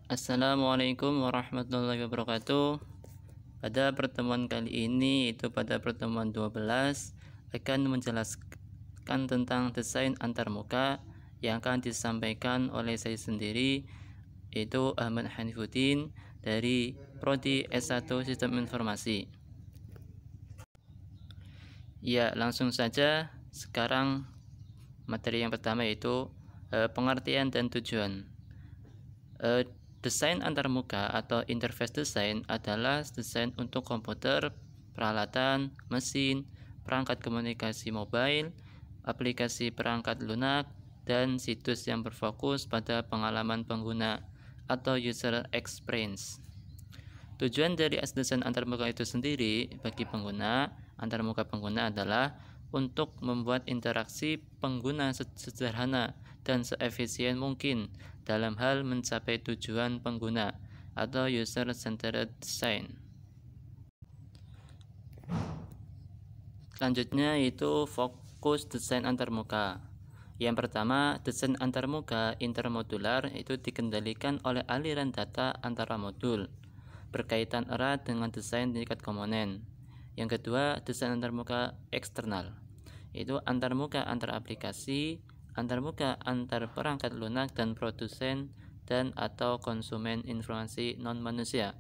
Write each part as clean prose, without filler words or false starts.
Assalamualaikum warahmatullahi wabarakatuh. Pada pertemuan kali ini, pada pertemuan 12, akan menjelaskan tentang desain antarmuka yang akan disampaikan oleh saya sendiri, yaitu Ahmad Hanifuddin dari Prodi S1 Sistem Informasi. Ya, langsung saja. Sekarang materi yang pertama yaitu pengertian dan tujuan. Desain antarmuka atau interface design adalah desain untuk komputer, peralatan, mesin, perangkat komunikasi mobile, aplikasi perangkat lunak, dan situs yang berfokus pada pengalaman pengguna atau user experience. Tujuan dari desain antarmuka itu sendiri bagi pengguna, antarmuka pengguna adalah untuk membuat interaksi pengguna sederhana dan seefisien mungkin dalam hal mencapai tujuan pengguna atau user-centered design. Selanjutnya yaitu fokus desain antarmuka. Yang pertama, desain antarmuka intermodular itu dikendalikan oleh aliran data antara modul, berkaitan erat dengan desain tingkat komponen. Yang kedua, desain antarmuka eksternal, yaitu antarmuka antar aplikasi, antarmuka antar perangkat lunak dan produsen dan atau konsumen informasi non-manusia.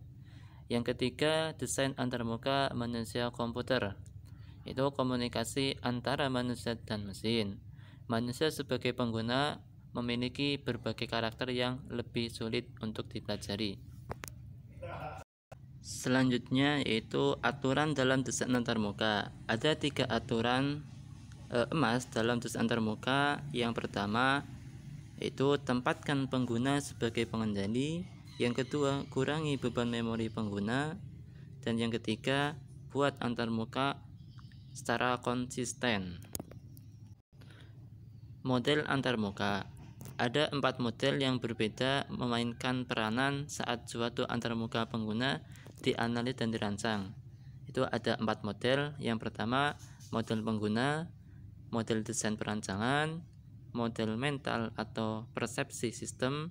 Yang ketiga, desain antarmuka manusia komputer, itu komunikasi antara manusia dan mesin. Manusia sebagai pengguna memiliki berbagai karakter yang lebih sulit untuk dipelajari. Selanjutnya yaitu aturan dalam desain antarmuka. Ada 3 aturan emas dalam desain antarmuka. Yang pertama yaitu tempatkan pengguna sebagai pengendali. Yang kedua, kurangi beban memori pengguna. Dan yang ketiga, buat antarmuka secara konsisten. Model antarmuka. Ada 4 model yang berbeda memainkan peranan saat suatu antarmuka pengguna dianalisis dan dirancang. Itu ada 4 model. Yang pertama, model pengguna, model desain perancangan, model mental atau persepsi sistem,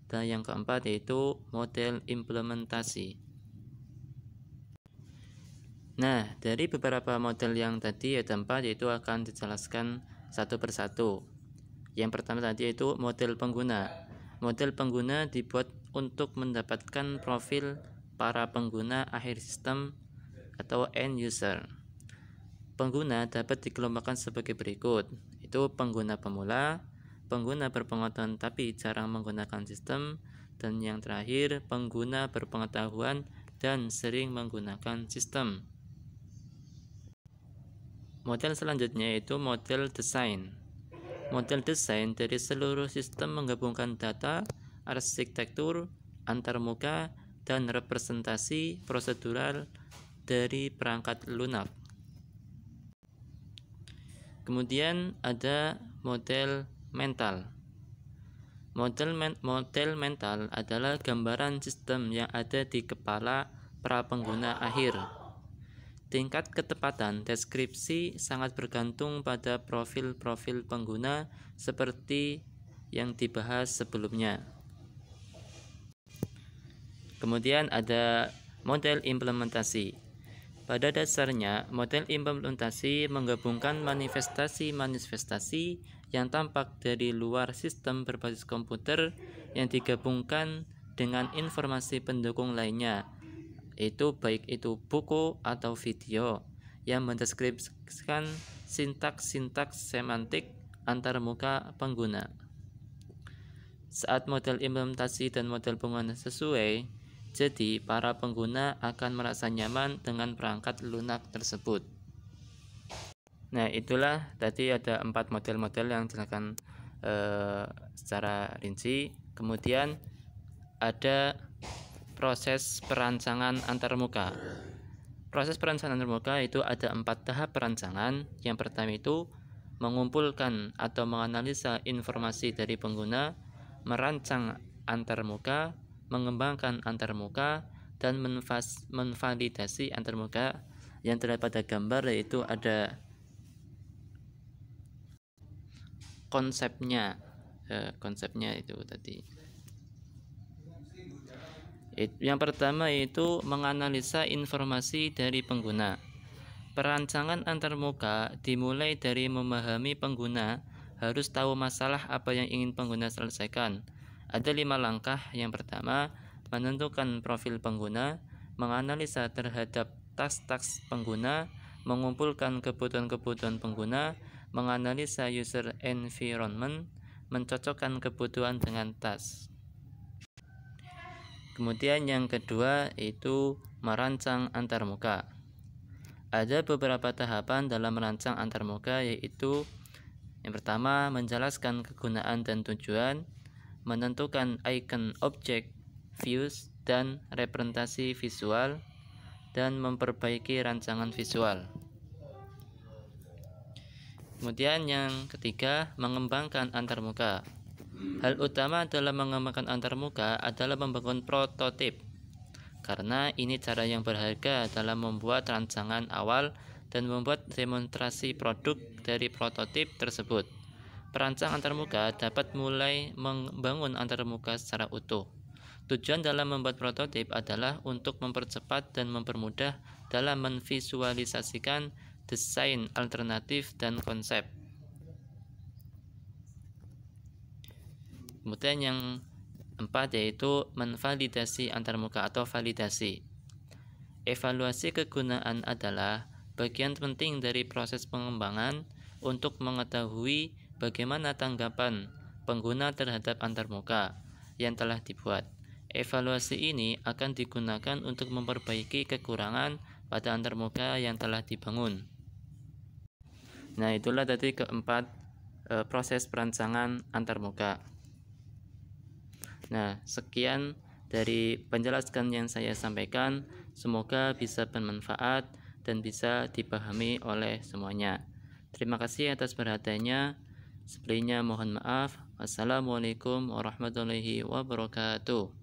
dan yang keempat yaitu model implementasi. Nah, dari beberapa model yang tadi ada 4, yaitu akan dijelaskan satu persatu. Yang pertama tadi yaitu model pengguna. Model pengguna dibuat untuk mendapatkan profil para pengguna akhir sistem atau end user. Pengguna dapat dikelompokkan sebagai berikut, itu pengguna pemula, pengguna berpengetahuan tapi jarang menggunakan sistem, dan yang terakhir pengguna berpengetahuan dan sering menggunakan sistem. Model selanjutnya yaitu model desain. Model desain dari seluruh sistem menggabungkan data, arsitektur, antarmuka, dan representasi prosedural dari perangkat lunak. Kemudian ada model mental. Model mental adalah gambaran sistem yang ada di kepala para pengguna akhir. Tingkat ketepatan deskripsi sangat bergantung pada profil-profil pengguna seperti yang dibahas sebelumnya. Kemudian ada model implementasi. Pada dasarnya, model implementasi menggabungkan manifestasi-manifestasi yang tampak dari luar sistem berbasis komputer yang digabungkan dengan informasi pendukung lainnya, yaitu baik itu buku atau video yang mendeskripsikan sintaks-sintaks semantik antarmuka pengguna. Saat model implementasi dan model pengguna sesuai, jadi para pengguna akan merasa nyaman dengan perangkat lunak tersebut. Nah, itulah tadi ada 4 model-model yang dijelaskan secara rinci. Kemudian ada proses perancangan antarmuka. Proses perancangan antarmuka itu ada 4 tahap perancangan. Yang pertama itu mengumpulkan atau menganalisa informasi dari pengguna, merancang antarmuka, mengembangkan antarmuka, dan menvalidasi antarmuka. Yang terlihat pada gambar yaitu ada konsepnya itu tadi. Yang pertama yaitu menganalisa informasi dari pengguna. Perancangan antarmuka dimulai dari memahami pengguna, harus tahu masalah apa yang ingin pengguna selesaikan. Ada 5 langkah. Yang pertama, menentukan profil pengguna, menganalisa terhadap tas-tas pengguna, mengumpulkan kebutuhan-kebutuhan pengguna, menganalisa user environment, mencocokkan kebutuhan dengan tas. Kemudian yang kedua itu merancang antarmuka. Ada beberapa tahapan dalam merancang antarmuka, yaitu yang pertama menjelaskan kegunaan dan tujuan, menentukan icon objek, views, dan representasi visual, dan memperbaiki rancangan visual. Kemudian yang ketiga, mengembangkan antarmuka. Hal utama dalam mengembangkan antarmuka adalah membangun prototip, karena ini cara yang berharga dalam membuat rancangan awal dan membuat demonstrasi produk dari prototip tersebut. Perancang antarmuka dapat mulai membangun antarmuka secara utuh. Tujuan dalam membuat prototip adalah untuk mempercepat dan mempermudah dalam memvisualisasikan desain alternatif dan konsep. Kemudian yang 4 yaitu menvalidasi antarmuka atau validasi. Evaluasi kegunaan adalah bagian penting dari proses pengembangan untuk mengetahui bagaimana tanggapan pengguna terhadap antarmuka yang telah dibuat. Evaluasi ini akan digunakan untuk memperbaiki kekurangan pada antarmuka yang telah dibangun. Nah, itulah tadi keempat proses perancangan antarmuka. Nah, sekian dari penjelasan yang saya sampaikan. Semoga bisa bermanfaat dan bisa dipahami oleh semuanya. Terima kasih atas perhatiannya. Sebelumnya mohon maaf. Wassalamualaikum warahmatullahi wabarakatuh.